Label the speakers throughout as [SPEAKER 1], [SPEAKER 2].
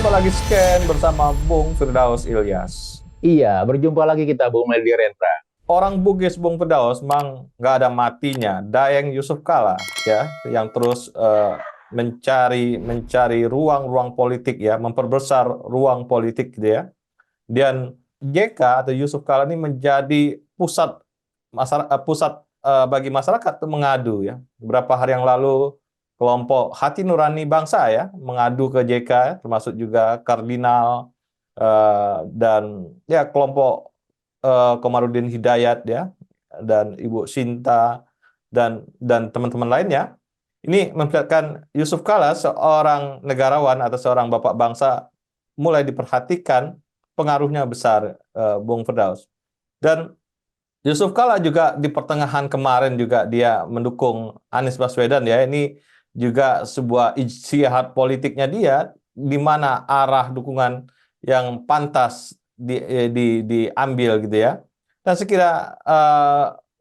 [SPEAKER 1] Jumpa lagi Scan bersama Bung Firdaus Ilyas.
[SPEAKER 2] Iya, berjumpa lagi kita Bung Meldi Rendra.
[SPEAKER 1] Orang Bugis Bung Firdaus memang nggak ada matinya. Dayeng Yusuf Kala ya, yang terus mencari ruang-ruang politik ya, memperbesar ruang politik gitu ya. Dan JK atau Yusuf Kala ini menjadi pusat bagi masyarakat untuk mengadu ya. Beberapa hari yang lalu kelompok Hati Nurani Bangsa ya mengadu ke JK, termasuk juga Kardinal dan ya kelompok Komarudin Hidayat ya dan Ibu Sinta dan teman-teman lainnya. Ini memperlihatkan Yusuf Kala seorang negarawan atau seorang bapak bangsa mulai diperhatikan, pengaruhnya besar, Bung Firdaus. Dan Yusuf Kala juga di pertengahan kemarin juga dia mendukung Anies Baswedan ya. Ini juga sebuah ijtihad politiknya dia, di mana arah dukungan yang pantas diambil gitu ya. Dan sekira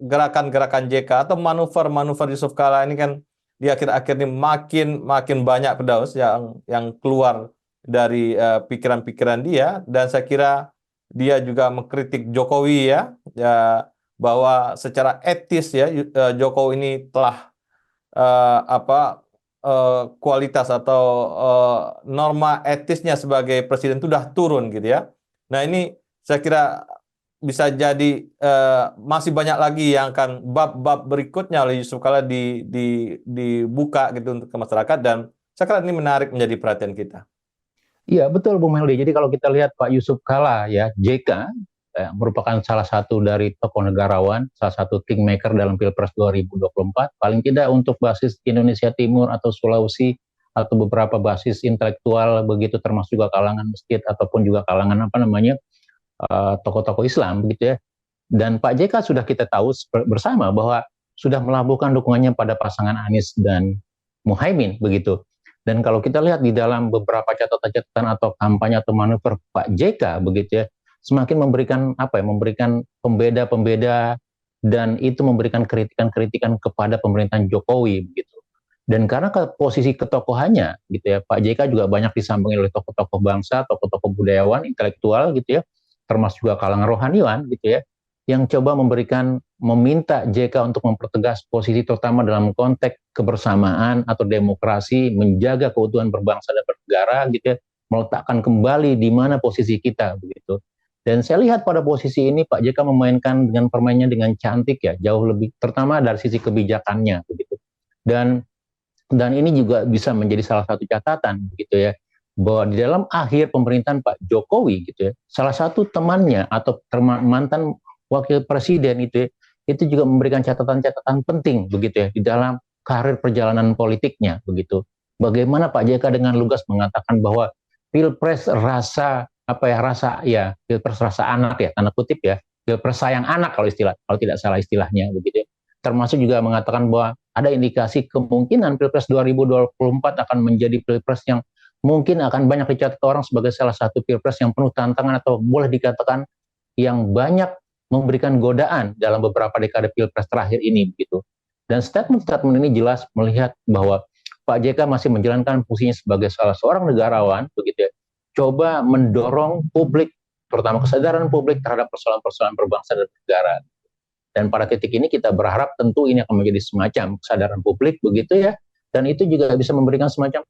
[SPEAKER 1] gerakan-gerakan JK atau manuver-manuver Yusuf Kala ini kan di akhir-akhir ini makin makin banyak Firdaus yang keluar dari pikiran-pikiran dia. Dan saya kira dia juga mengkritik Jokowi ya, bahwa secara etis ya Jokowi ini telah kualitas atau norma etisnya sebagai presiden itu sudah turun gitu ya. Nah ini saya kira bisa jadi masih banyak lagi yang akan bab-bab berikutnya oleh Yusuf Kala dibuka gitu untuk ke masyarakat, dan saya kira ini menarik menjadi perhatian kita.
[SPEAKER 2] Iya, betul Bung Meldi. Jadi kalau kita lihat Pak Yusuf Kala ya, JK merupakan salah satu dari tokoh negarawan, salah satu kingmaker dalam Pilpres 2024. Paling tidak untuk basis Indonesia Timur atau Sulawesi atau beberapa basis intelektual begitu, termasuk juga kalangan masjid ataupun juga kalangan tokoh-tokoh Islam begitu ya. Dan Pak JK sudah kita tahu bersama bahwa sudah melabuhkan dukungannya pada pasangan Anies dan Muhaimin begitu. Dan kalau kita lihat di dalam beberapa catatan-catatan atau kampanye atau manuver Pak JK begitu ya, semakin memberikan pembeda-pembeda, dan itu memberikan kritikan-kritikan kepada pemerintahan Jokowi begitu. Dan karena posisi ketokohannya gitu ya, Pak JK juga banyak disambungi oleh tokoh-tokoh bangsa, tokoh-tokoh budayawan, intelektual gitu ya, termasuk juga kalangan rohaniwan gitu ya, yang coba meminta JK untuk mempertegas posisi terutama dalam konteks kebersamaan atau demokrasi, menjaga keutuhan berbangsa dan bernegara gitu ya, meletakkan kembali di mana posisi kita begitu. Dan saya lihat pada posisi ini Pak JK memainkan dengan permainnya dengan cantik ya, jauh lebih terutama dari sisi kebijakannya begitu. Dan ini juga bisa menjadi salah satu catatan begitu ya, bahwa di dalam akhir pemerintahan Pak Jokowi gitu ya, salah satu temannya atau mantan wakil presiden itu juga memberikan catatan-catatan penting begitu ya di dalam karir perjalanan politiknya begitu. Bagaimana Pak JK dengan lugas mengatakan bahwa pilpres pilpres rasa anak ya, tanda kutip ya, pilpres sayang anak kalau tidak salah istilahnya begitu ya. Termasuk juga mengatakan bahwa ada indikasi kemungkinan pilpres 2024 akan menjadi pilpres yang mungkin akan banyak dicatat orang sebagai salah satu pilpres yang penuh tantangan atau boleh dikatakan yang banyak memberikan godaan dalam beberapa dekade pilpres terakhir ini begitu. Dan statement-statement ini jelas melihat bahwa Pak JK masih menjalankan fungsinya sebagai salah seorang negarawan begitu ya, coba mendorong publik, terutama kesadaran publik terhadap persoalan-persoalan berbangsa dan negara. Dan pada titik ini kita berharap tentu ini akan menjadi semacam kesadaran publik begitu ya, dan itu juga bisa memberikan semacam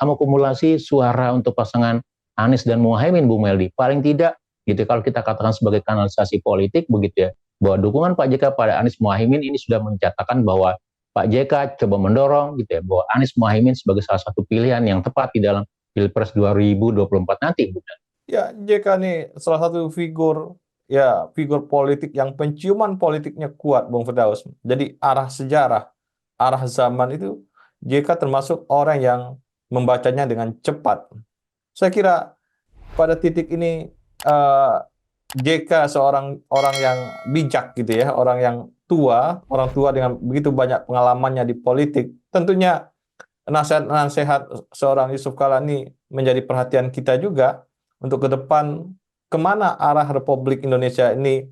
[SPEAKER 2] akumulasi suara untuk pasangan Anies dan Muhaimin, Bu Meldi. Paling tidak gitu kalau kita katakan sebagai kanalisasi politik begitu ya, bahwa dukungan Pak JK pada Anies Muhaimin ini sudah mencatatkan bahwa Pak JK coba mendorong gitu ya, bahwa Anies Muhaimin sebagai salah satu pilihan yang tepat di dalam Pilpres 2024 nanti, Bu.
[SPEAKER 1] Ya, JK ini salah satu figur politik yang penciuman politiknya kuat, Bung Firdaus. Jadi arah sejarah, arah zaman itu JK termasuk orang yang membacanya dengan cepat. Saya kira pada titik ini JK seorang orang yang bijak gitu ya, orang tua dengan begitu banyak pengalamannya di politik. Tentunya nasihat-nasihat seorang Yusuf Kala ini menjadi perhatian kita juga untuk ke depan, kemana arah Republik Indonesia ini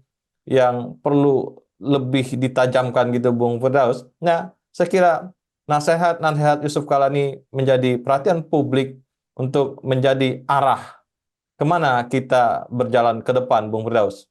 [SPEAKER 1] yang perlu lebih ditajamkan gitu, Bung Firdaus. Nah, saya kira nasihat-nasihat Yusuf Kala ini menjadi perhatian publik untuk menjadi arah kemana kita berjalan ke depan, Bung Firdaus?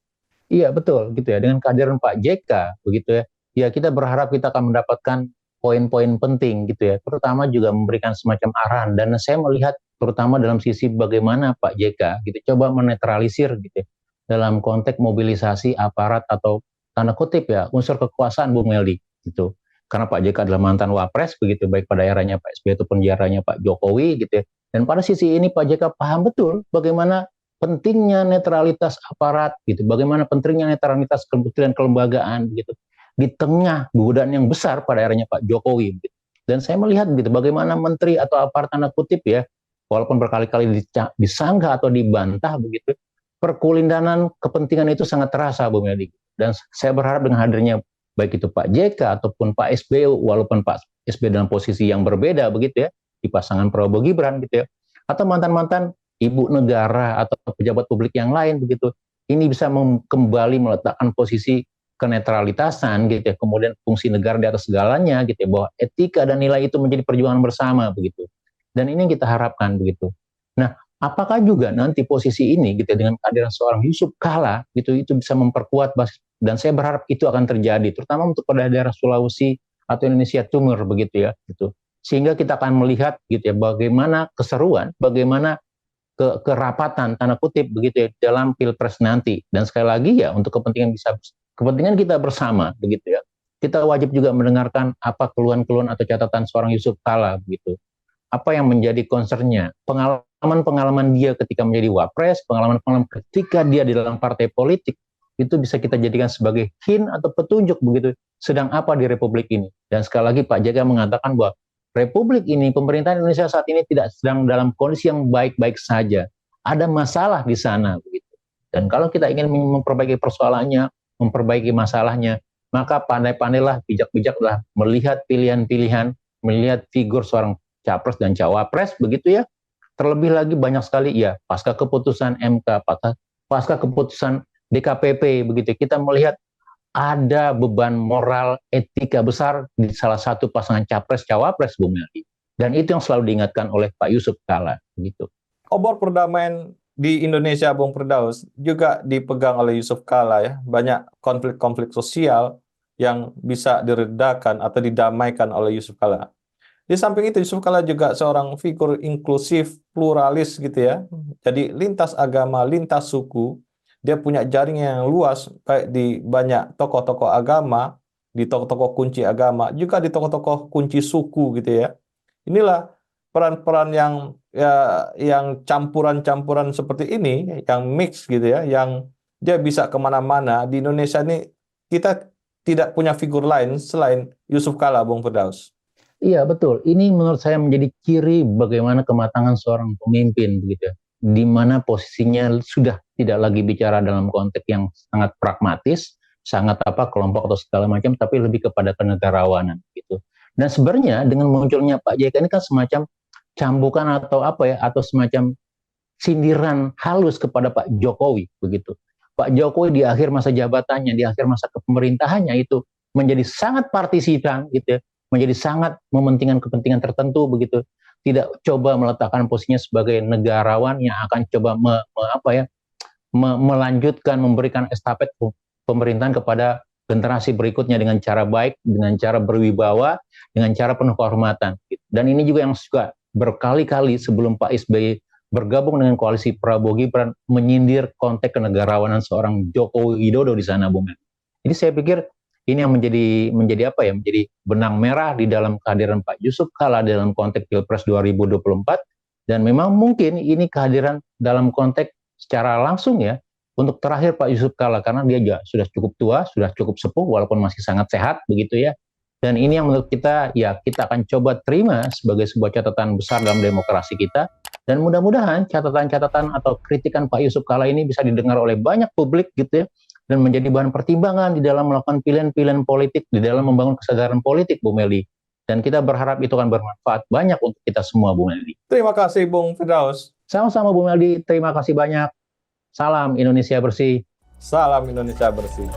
[SPEAKER 2] Iya betul gitu ya, dengan kehadiran Pak JK begitu ya, ya kita berharap kita akan mendapatkan poin-poin penting gitu ya, terutama juga memberikan semacam arahan. Dan saya melihat terutama dalam sisi bagaimana Pak JK gitu coba menetralisir gitu ya, dalam konteks mobilisasi aparat atau tanda kutip ya unsur kekuasaan, Bung Meldi gitu. Karena Pak JK adalah mantan wapres begitu, baik pada eranya Pak SBY ataupun di eranya Pak Jokowi gitu ya. Dan pada sisi ini Pak JK paham betul bagaimana pentingnya netralitas aparat gitu, bagaimana pentingnya netralitas kementerian kelembagaan gitu di tengah godaan yang besar pada eranya Pak Jokowi gitu. Dan saya melihat gitu bagaimana menteri atau aparat tanda kutip ya, walaupun berkali-kali disanggah atau dibantah begitu, perkulindanan kepentingan itu sangat terasa, Bu Meldi. Dan saya berharap dengan hadirnya baik itu Pak JK ataupun Pak SBY, walaupun Pak SBY dalam posisi yang berbeda begitu ya, di pasangan Prabowo Gibran gitu ya, atau mantan-mantan ibu negara atau pejabat publik yang lain begitu, ini bisa kembali meletakkan posisi kenetralitasan gitu ya, kemudian fungsi negara di atas segalanya gitu ya, bahwa etika dan nilai itu menjadi perjuangan bersama begitu. Dan ini yang kita harapkan begitu. Nah, apakah juga nanti posisi ini gitu ya, dengan kehadiran seorang Yusuf Kala gitu, itu bisa memperkuat basis, dan saya berharap itu akan terjadi terutama untuk pada daerah Sulawesi atau Indonesia Timur begitu ya gitu. Sehingga kita akan melihat gitu ya bagaimana keseruan, bagaimana kerapatan tanda kutip begitu ya dalam pilpres nanti. Dan sekali lagi ya untuk kepentingan kita bersama begitu ya, kita wajib juga mendengarkan apa keluhan-keluhan atau catatan seorang Yusuf Kala begitu, apa yang menjadi concernnya, pengalaman-pengalaman dia ketika menjadi wapres, pengalaman-pengalaman ketika dia di dalam partai politik, itu bisa kita jadikan sebagai hint atau petunjuk begitu sedang apa di Republik ini. Dan sekali lagi Pak JK mengatakan bahwa Republik ini, pemerintahan Indonesia saat ini tidak sedang dalam kondisi yang baik-baik saja. Ada masalah di sana begitu. Dan kalau kita ingin memperbaiki persoalannya, memperbaiki masalahnya, maka pandai-pandailah, bijak-bijaklah melihat pilihan-pilihan, melihat figur seorang capres dan cawapres begitu ya. Terlebih lagi banyak sekali ya pasca keputusan MK, pasca keputusan DKPP begitu. Kita melihat ada beban moral etika besar di salah satu pasangan capres-cawapres, Bung Meldi. Dan itu yang selalu diingatkan oleh Pak Yusuf Kala. Gitu.
[SPEAKER 1] Obor perdamaian di Indonesia, Bung Firdaus, juga dipegang oleh Yusuf Kala ya. Banyak konflik-konflik sosial yang bisa diredakan atau didamaikan oleh Yusuf Kala. Di samping itu, Yusuf Kala juga seorang figur inklusif, pluralis gitu ya. Jadi lintas agama, lintas suku. Dia punya jaringan yang luas kayak di banyak tokoh-tokoh agama, di tokoh-tokoh kunci agama, juga di tokoh-tokoh kunci suku gitu ya. Inilah peran-peran yang campuran-campuran seperti ini, yang mix gitu ya, yang dia bisa kemana-mana. Di Indonesia ini kita tidak punya figur lain selain Yusuf Kala, Bung Firdaus.
[SPEAKER 2] Iya betul, ini menurut saya menjadi ciri bagaimana kematangan seorang pemimpin begitu ya, di mana posisinya sudah tidak lagi bicara dalam konteks yang sangat pragmatis, sangat kelompok atau segala macam, tapi lebih kepada kenegarawanan gitu. Dan sebenarnya dengan munculnya Pak JK ini kan semacam cambukan atau atau semacam sindiran halus kepada Pak Jokowi begitu. Pak Jokowi di akhir masa jabatannya, di akhir masa kepemerintahannya itu menjadi sangat partisipan gitu ya, menjadi sangat mementingkan kepentingan tertentu begitu. Tidak coba meletakkan posisinya sebagai negarawan yang akan coba melanjutkan, memberikan estafet pemerintahan kepada generasi berikutnya dengan cara baik, dengan cara berwibawa, dengan cara penuh kehormatan. Dan ini juga yang suka berkali-kali sebelum Pak SBY bergabung dengan koalisi Prabowo Gibran menyindir konteks kenegarawanan seorang Joko Widodo di sana, Bung. Jadi saya pikir ini yang menjadi benang merah di dalam kehadiran Pak Yusuf Kala dalam konteks Pilpres 2024, dan memang mungkin ini kehadiran dalam konteks secara langsung ya untuk terakhir Pak Yusuf Kala, karena dia juga sudah cukup tua, sudah cukup sepuh walaupun masih sangat sehat begitu ya. Dan ini yang menurut kita ya kita akan coba terima sebagai sebuah catatan besar dalam demokrasi kita, dan mudah-mudahan catatan-catatan atau kritikan Pak Yusuf Kala ini bisa didengar oleh banyak publik gitu ya, dan menjadi bahan pertimbangan di dalam melakukan pilihan-pilihan politik, di dalam membangun kesadaran politik, Bu Meldi. Dan kita berharap itu akan bermanfaat banyak untuk kita semua, Bu Meldi.
[SPEAKER 1] Terima kasih, Bung Firdaus.
[SPEAKER 2] Sama-sama, Bu Meldi. Terima kasih banyak. Salam Indonesia bersih.
[SPEAKER 1] Salam Indonesia bersih.